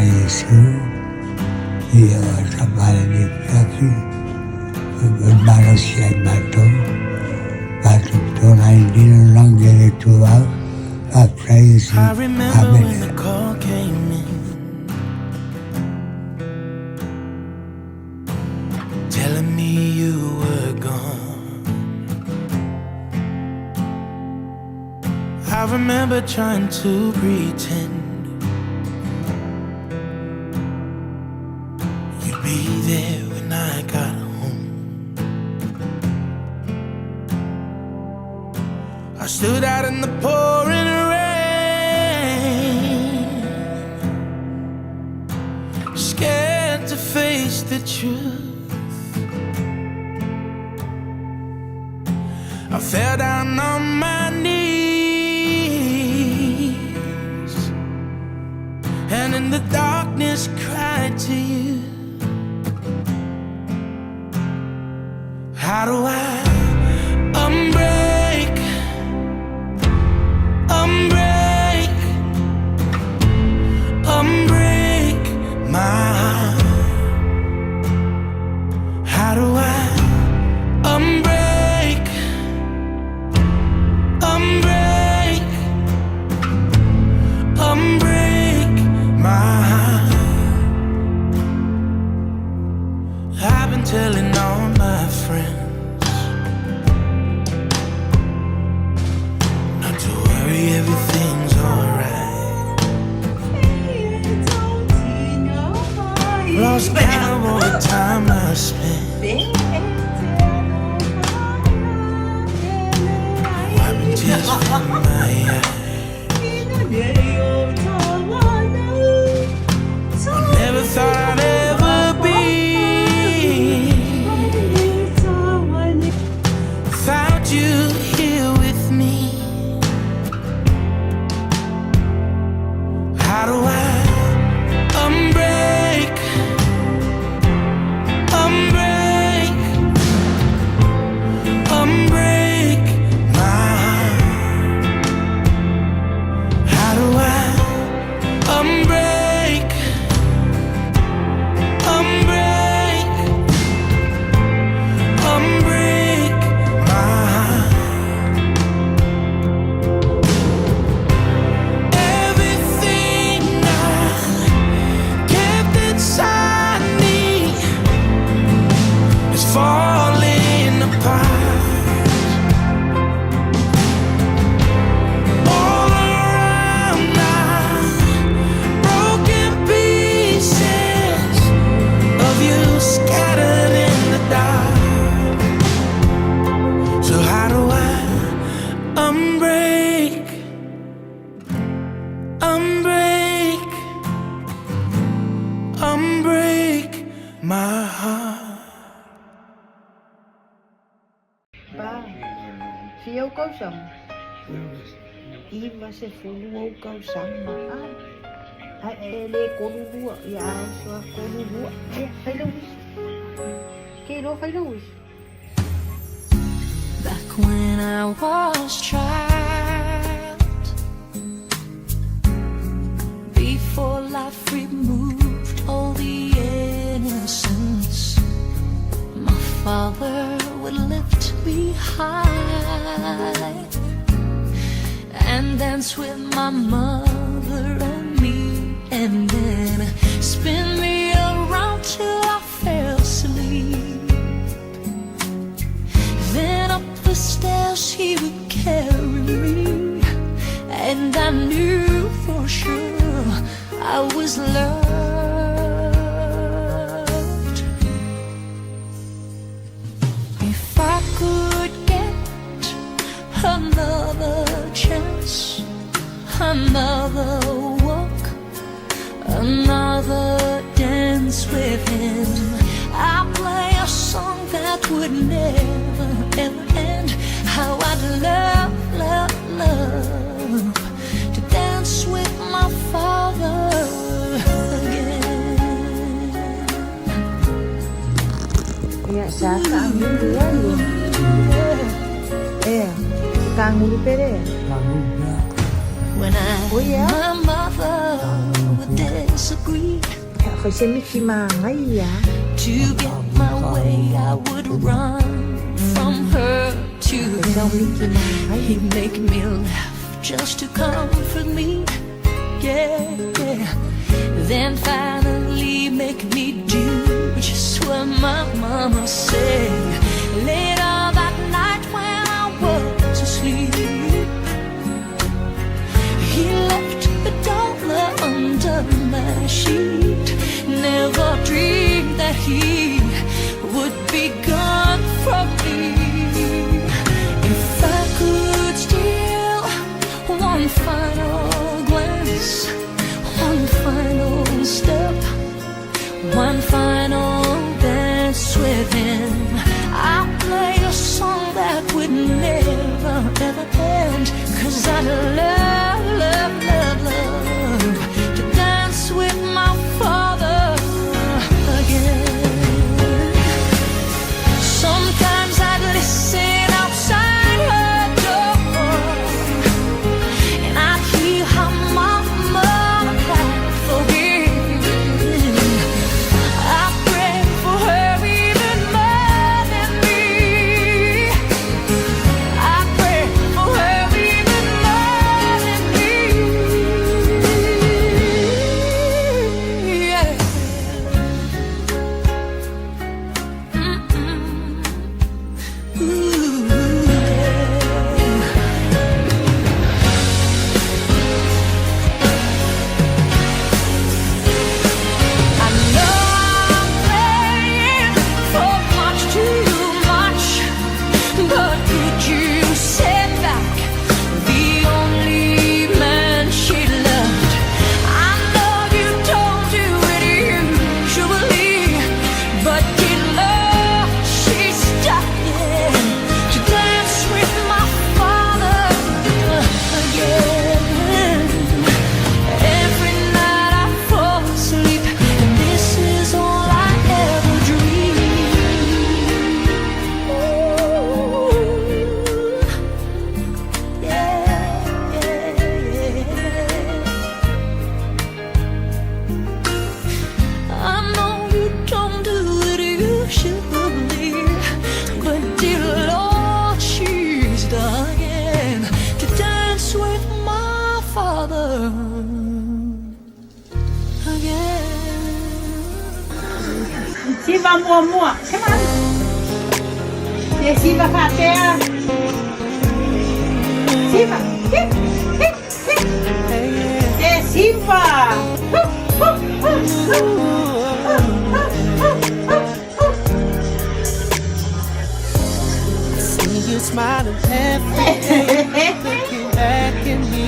Yesu, ia sampai di kaki, bermanusia batu tunai di dalam jadi tua, apa Yesu, amin. Telling me you were gone. I remember trying to pretend you'd be there when I got home. I stood out in the pouring rain, scared to face the truth. I fell down on my knees and in the darkness cried to you. How do I unbreak my heart? How do I unbreak my heart? I've been telling all my friends not to worry, everything's alright. Lost count of all the time I spent wiping tears from my eyes. I never thought I'd ever be without you here with me. How do I unbreak my heart? How do I unbreak my heart? Everything I kept inside me is falling apart. All around now, broken pieces of you scattered in the dark. So how do I unbreak my heart? Ba, siêu câu sống. Im và sẽ phụ lưu câu sống mà ai. Ai lê cô lưu bua, ya xóa cô lưu bua. Phải đâu đi. Kê đâu phải đâu đi. Back when I was child, before life removed all the innocence, my father would lift me high and dance with my mother and me, and then spin me around till I fell asleep. Then up the stairs he would carry me, and I knew for sure I was loved. If I could get another chance, another walk, another dance with him, I'll play a song that would never ever end. How I'd love, love, love to dance with my father again. Ya, saka ambil dia lu. Kang mulu pere. When I, my mother would dance disagreed. Kasi Mickey Mangay ya. To get my way, I would run from her to Daw him. Mickey Mangay. He'd make me laugh just to comfort me. Yeah, yeah. Then finally make me do just what my mama said. Later that night when I was asleep, he left a dollar under my sheet. Never dreamed that he would be gone from me. If I could steal one final glance, one final step, one final dance with him, I'll play a song that would never ever end. 'Cause I love, love, love, love to dance with my father again. Sometimes I'd listen outside her door, and I'd hear her mama cry for him. I pray for her even more than me. I pray for her even more than me. Yeah. Ooh, yeah. I know I'm praying for much too much, but could you send back the only man she loved? I know you don't do it usually, but you know she's dying to dance with my father again. Every night I fall asleep, and this is all I ever dream. Ooh, yeah, yeah, yeah. I know you don't do it usually, but dear Lord, she's dying to dance with my father again. Siva mua mua, come on. Yeah, Siva Faafetai. Siva, hip, hip, hip. Yeah, Siva. See you smiling every day, looking back at me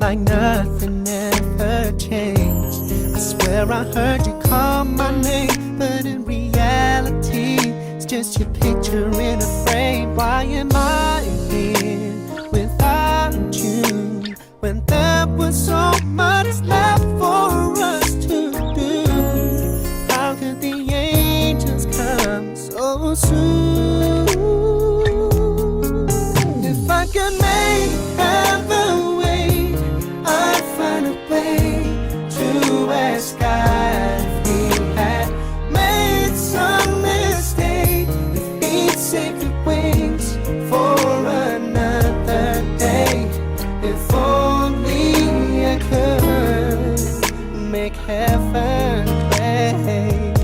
like nothing ever changed. I swear I heard you call my name, but in reality, it's just your picture in a frame. Why am I here without you when there was so much left for us to do? How could the angels come so soon? If I could make heaven wait, I'd find a way to ask God if He had made some mistake, if He'd save your wings for another day. If only I could make heaven wait.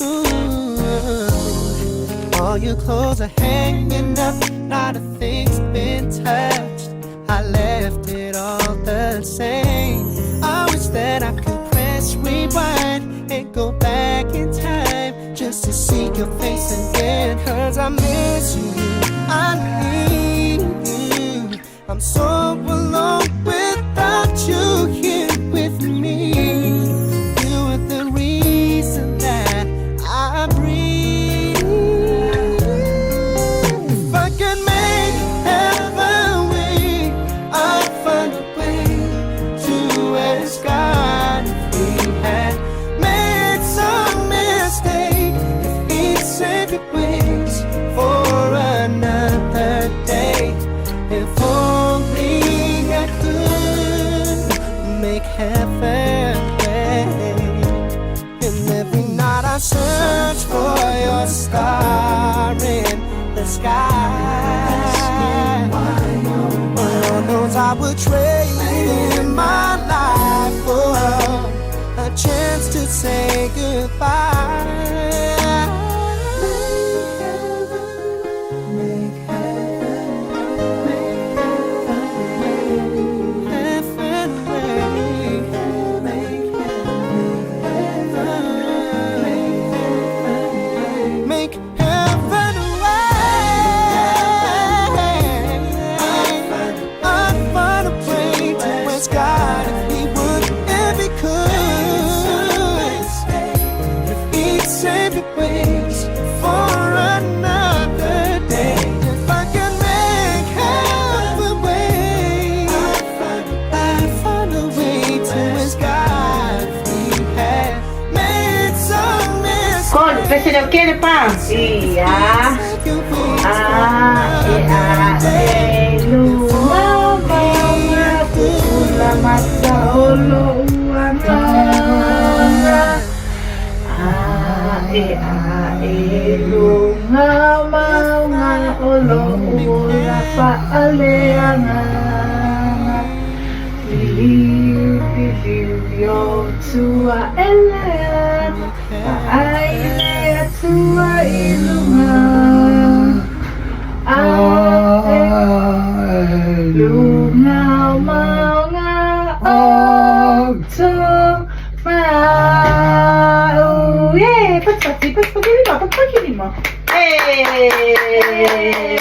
Ooh. All your clothes are hanging up, not a thing's been touched. I left it all the same. I wish that I could press rewind and go back in time just to see your face again. 'Cause I miss you, I need you. I'm so alone without you here with me. You are the reason that I breathe. If I could make heaven wait, I'd find a way to ask God if He had made some mistake, if He'd save your wings for another day. If only I could make heaven wait. I would trade in my life for a chance to say goodbye. Make heaven I'd find a way to ask God if He would, if He could, if He'd save your ways for another day. If I can make heaven way, I'd find a way to ask God if He had made some mistakes. Con, ¿se lo quiere pan? Sí, ah. Lunga maunga okto mau. Yeah, pagpakili mo. Hey!